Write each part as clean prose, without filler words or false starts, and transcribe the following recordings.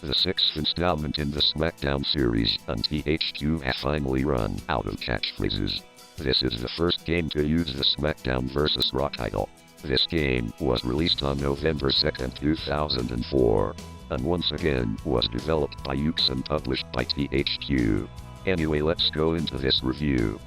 The sixth installment in the Smackdown series, and PS2 has finally run out of catchphrases. This is the first game to use the Smackdown vs. Raw title. This game was released on November 2nd, 2004, and once again was developed by Ukes and published by THQ. Anyway, let's go into this review.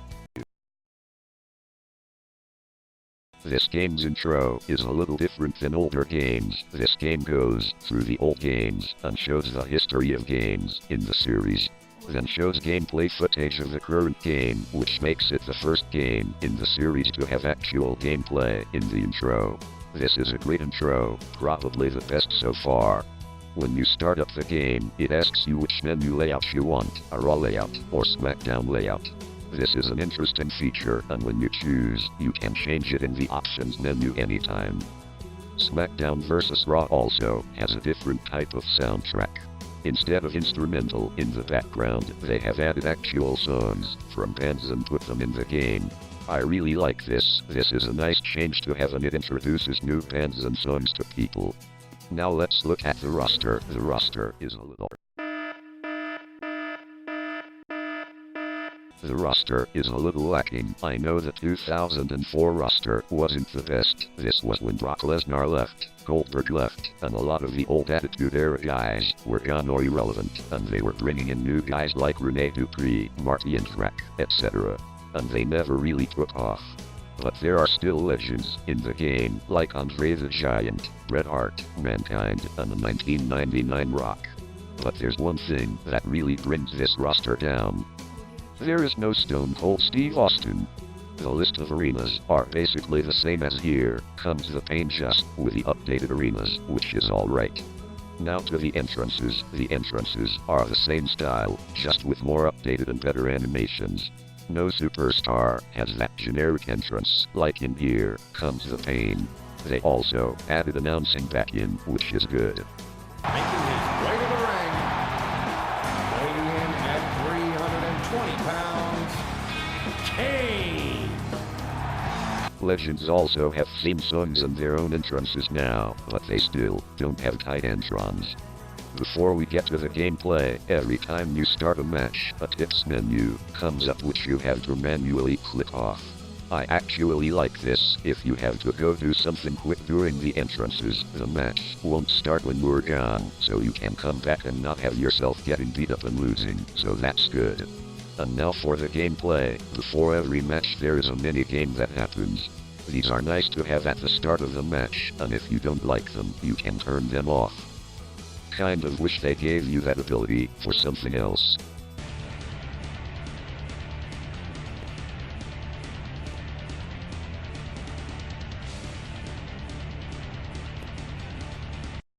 This game's intro is a little different than older games. This game goes through the old games and shows the history of games in the series, then shows gameplay footage of the current game, which makes it the first game in the series to have actual gameplay in the intro. This is a great intro, probably the best so far. When you start up the game, it asks you which menu layout you want, a Raw layout or Smackdown layout. This is an interesting feature, and when you choose, you can change it in the options menu anytime. Smackdown vs. Raw also has a different type of soundtrack. Instead of instrumental in the background, they have added actual songs from bands and put them in the game. I really like this. This is a nice change to have, and it introduces new bands and songs to people. Now let's look at the roster. The roster is a little lacking. I know the 2004 roster wasn't the best. This was when Brock Lesnar left, Goldberg left, and a lot of the old Attitude Era guys were gone or irrelevant, and they were bringing in new guys like Rene Dupree, Marty Jannetty, etc. And they never really took off. But there are still legends in the game, like Andre the Giant, Bret Hart, Mankind, and the 1999 Rock. But there's one thing that really brings this roster down. There is no Stone Cold Steve Austin. The list of arenas are basically the same as Here Comes the Pain, just with the updated arenas, which is alright. Now to the entrances. The entrances are the same style, just with more updated and better animations. No superstar has that generic entrance, like in Here Comes the Pain. They also added announcing back in, which is good. Making his way to the ring, weighing in at 320 pounds, Kane! Legends also have theme songs and their own entrances now, but they still don't have tight entrons. Before we get to the gameplay, every time you start a match, a tips menu comes up which you have to manually click off. I actually like this. If you have to go do something quick during the entrances, the match won't start when you're gone, so you can come back and not have yourself getting beat up and losing, so that's good. And now for the gameplay. Before every match there is a mini game that happens. These are nice to have at the start of the match, and if you don't like them, you can turn them off. Kind of wish they gave you that ability for something else.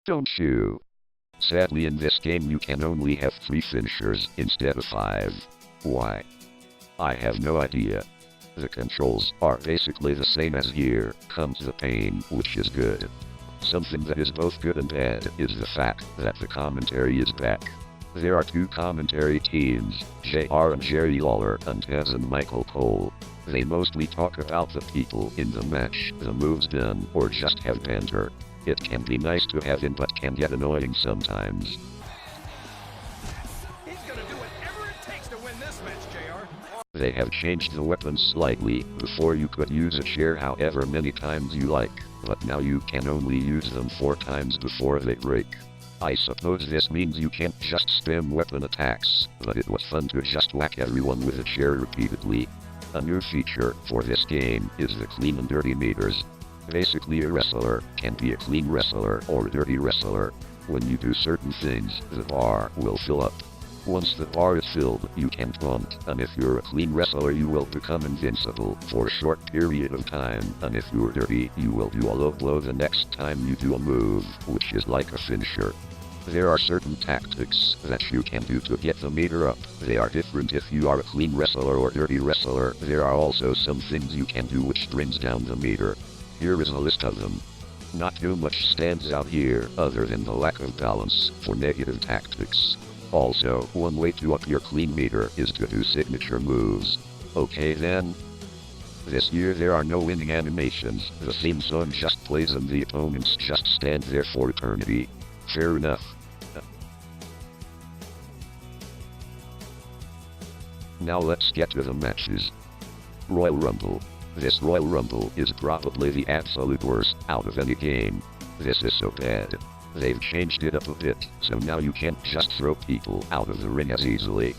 Don't you? Sadly, in this game you can only have 3 finishers instead of 5. Why? I have no idea. The controls are basically the same as Here Comes the Pain, which is good. Something that is both good and bad is the fact that the commentary is back. There are 2 commentary teams, JR and Jerry Lawler, and Taz and Michael Cole. They mostly talk about the people in the match, the moves done, or just have banter. It can be nice to have in, but can get annoying sometimes. He's gonna do whatever it takes to win this match, JR. They have changed the weapons slightly. Before you could use a chair however many times you like, but now you can only use them 4 times before they break. I suppose this means you can't just spam weapon attacks, but it was fun to just whack everyone with a chair repeatedly. A new feature for this game is the clean and dirty meters. Basically, a wrestler can be a clean wrestler or a dirty wrestler. When you do certain things, the bar will fill up. Once the bar is filled, you can taunt, and if you're a clean wrestler you will become invincible for a short period of time, and if you're dirty, you will do a low blow the next time you do a move, which is like a finisher. There are certain tactics that you can do to get the meter up. They are different if you are a clean wrestler or dirty wrestler. There are also some things you can do which brings down the meter. Here is a list of them. Not too much stands out here, other than the lack of balance for negative tactics. Also, one way to up your clean meter is to do signature moves. Okay then. This year there are no winning animations, the theme song just plays and the opponents just stand there for eternity. Fair enough. Now let's get to the matches. Royal Rumble. This Royal Rumble is probably the absolute worst out of any game. This is so bad. They've changed it up a bit, so now you can't just throw people out of the ring as easily.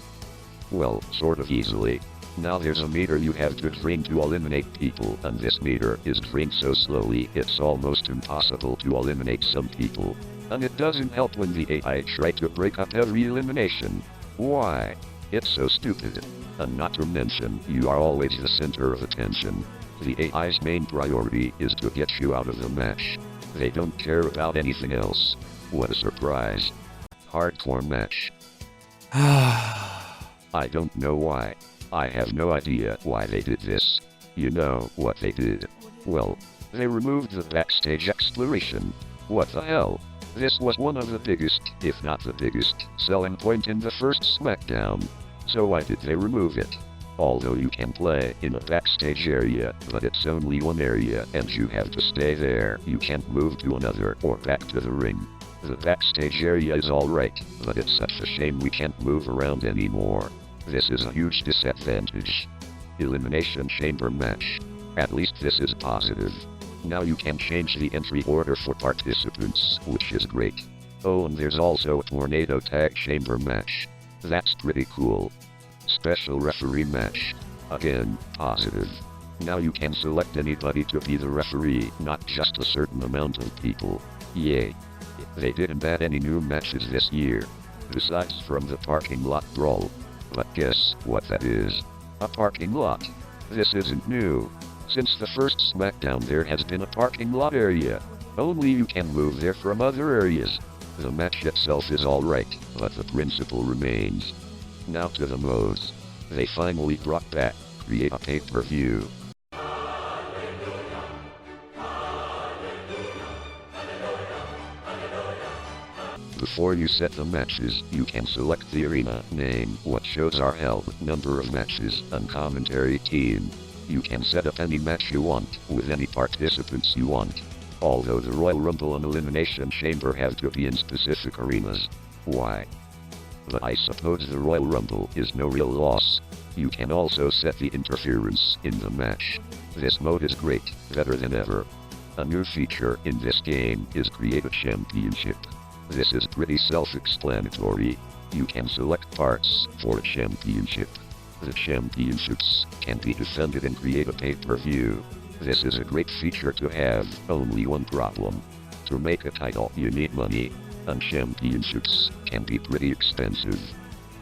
Well, sort of easily. Now there's a meter you have to drain to eliminate people, and this meter is drained so slowly it's almost impossible to eliminate some people. And it doesn't help when the AI try to break up every elimination. Why? It's so stupid. And not to mention, you are always the center of attention. The AI's main priority is to get you out of the match. They don't care about anything else. What a surprise. Hardcore match. I don't know why. I have no idea why they did this. You know what they did? Well, they removed the backstage exploration. What the hell? This was one of the biggest, if not the biggest, selling point in the first Smackdown. So why did they remove it? Although you can play in a backstage area, but it's only one area and you have to stay there. You can't move to another or back to the ring. The backstage area is alright, but it's such a shame we can't move around anymore. This is a huge disadvantage. Elimination Chamber match. At least this is positive. Now you can change the entry order for participants, which is great. Oh, and there's also a Tornado Tag Chamber match. That's pretty cool. Special referee match. Again, positive. Now you can select anybody to be the referee, not just a certain amount of people. Yay. They didn't add any new matches this year, besides from the parking lot brawl. But guess what that is? A parking lot. This isn't new. Since the first Smackdown there has been a parking lot area. Only you can move there from other areas. The match itself is alright, but the principle remains. Now to the modes. They finally brought back create a pay-per-view. Before you set the matches, you can select the arena name, what shows are held, number of matches, and commentary team. You can set up any match you want, with any participants you want. Although the Royal Rumble and Elimination Chamber have to be in specific arenas. Why? But I suppose the Royal Rumble is no real loss. You can also set the interference in the match. This mode is great, better than ever. A new feature in this game is create a championship. This is pretty self-explanatory. You can select parts for a championship. The championships can be defended and create a pay-per-view. This is a great feature to have, only one problem. To make a title you need money, and championships can be pretty expensive.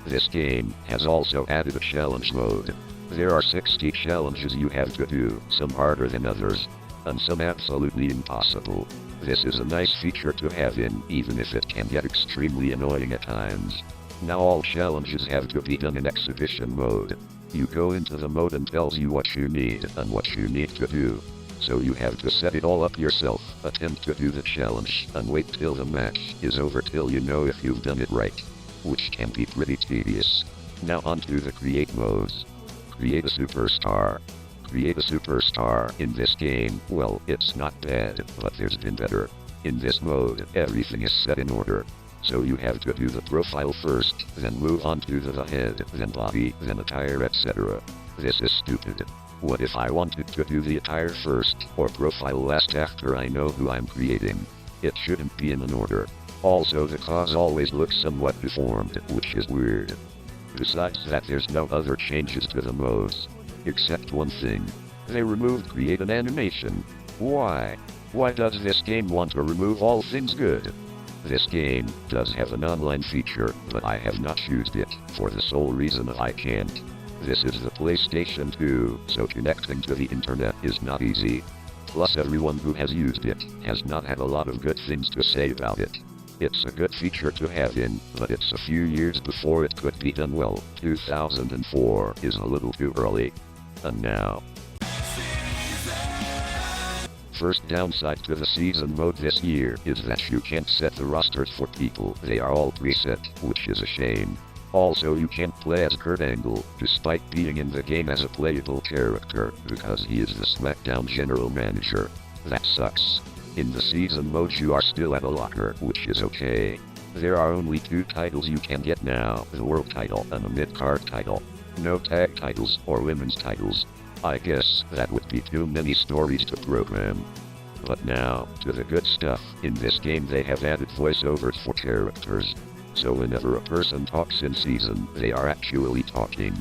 This game has also added a challenge mode. There are 60 challenges you have to do, some harder than others, and some absolutely impossible. This is a nice feature to have in, even if it can get extremely annoying at times. Now all challenges have to be done in exhibition mode. You go into the mode and tells you what you need and what you need to do. So you have to set it all up yourself, attempt to do the challenge, and wait till the match is over till you know if you've done it right. Which can be pretty tedious. Now on to the create modes. Create a superstar. Create a superstar in this game, well, it's not bad, but there's been better. In this mode, everything is set in order. So you have to do the profile first, then move on to the head, then body, then attire, etc. This is stupid. What if I wanted to do the attire first, or profile last after I know who I'm creating? It shouldn't be in an order. Also the cause always looks somewhat deformed, which is weird. Besides that, there's no other changes to the modes. Except one thing. They removed create an animation. Why? Why does this game want to remove all things good? This game does have an online feature, but I have not used it, for the sole reason that I can't. This is the PlayStation 2, so connecting to the internet is not easy. Plus everyone who has used it has not had a lot of good things to say about it. It's a good feature to have in, but it's a few years before it could be done well. 2004 is a little too early. And now. First downside to the season mode this year is that you can't set the rosters for people. They are all preset, which is a shame. Also you can't play as Kurt Angle, despite being in the game as a playable character, because he is the Smackdown general manager. That sucks. In the season mode you are still at a locker, which is okay. There are only 2 titles you can get now, the world title and a mid-card title. No tag titles or women's titles. I guess that would be too many stories to program. But now, to the good stuff. In this game they have added voiceovers for characters. So whenever a person talks in season, they are actually talking.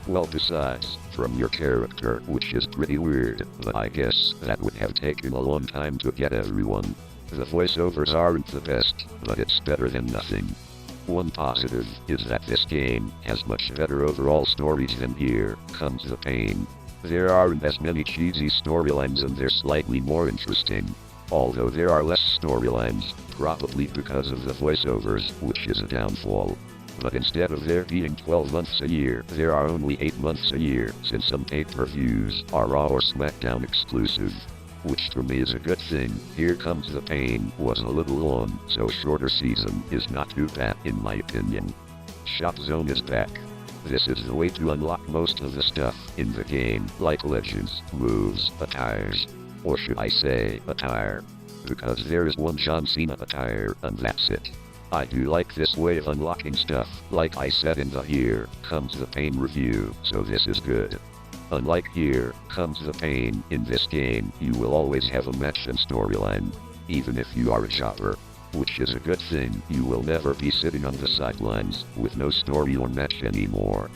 Well, besides, from your character, which is pretty weird, but I guess that would have taken a long time to get everyone. The voiceovers aren't the best, but it's better than nothing. One positive is that this game has much better overall stories than Here Comes the Pain. There aren't as many cheesy storylines and they're slightly more interesting. Although there are less storylines, probably because of the voiceovers, which is a downfall. But instead of there being 12 months a year, there are only 8 months a year, since some pay-per-views are Raw or Smackdown exclusive. Which to me is a good thing. Here Comes the Pain was a little long, so shorter season is not too bad in my opinion. Shop Zone is back. This is the way to unlock most of the stuff in the game, like legends, moves, attires. Or should I say, attire? Because there is one John Cena attire, and that's it. I do like this way of unlocking stuff, like I said in the Here Comes the Pain review, so this is good. Unlike Here Comes the Pain, in this game, you will always have a match and storyline, even if you are a jobber. Which is a good thing, you will never be sitting on the sidelines, with no story or match anymore.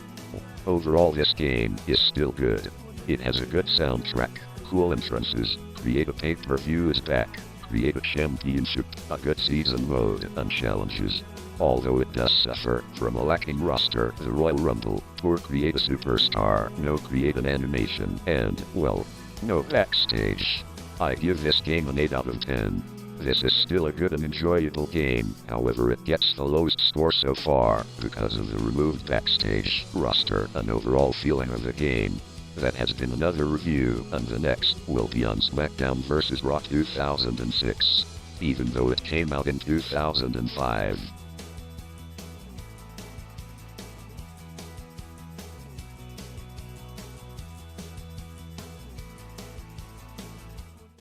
Overall this game is still good. It has a good soundtrack, cool entrances, create a pay-per-view is back, create a championship, a good season mode, and challenges. Although it does suffer from a lacking roster, the Royal Rumble, poor create a superstar, no create an animation, and, well, no backstage. I give this game an 8 out of 10. This is still a good and enjoyable game, however it gets the lowest score so far, because of the removed backstage, roster, and overall feeling of the game. That has been another review, and the next will be on Smackdown vs Raw 2006, even though it came out in 2005.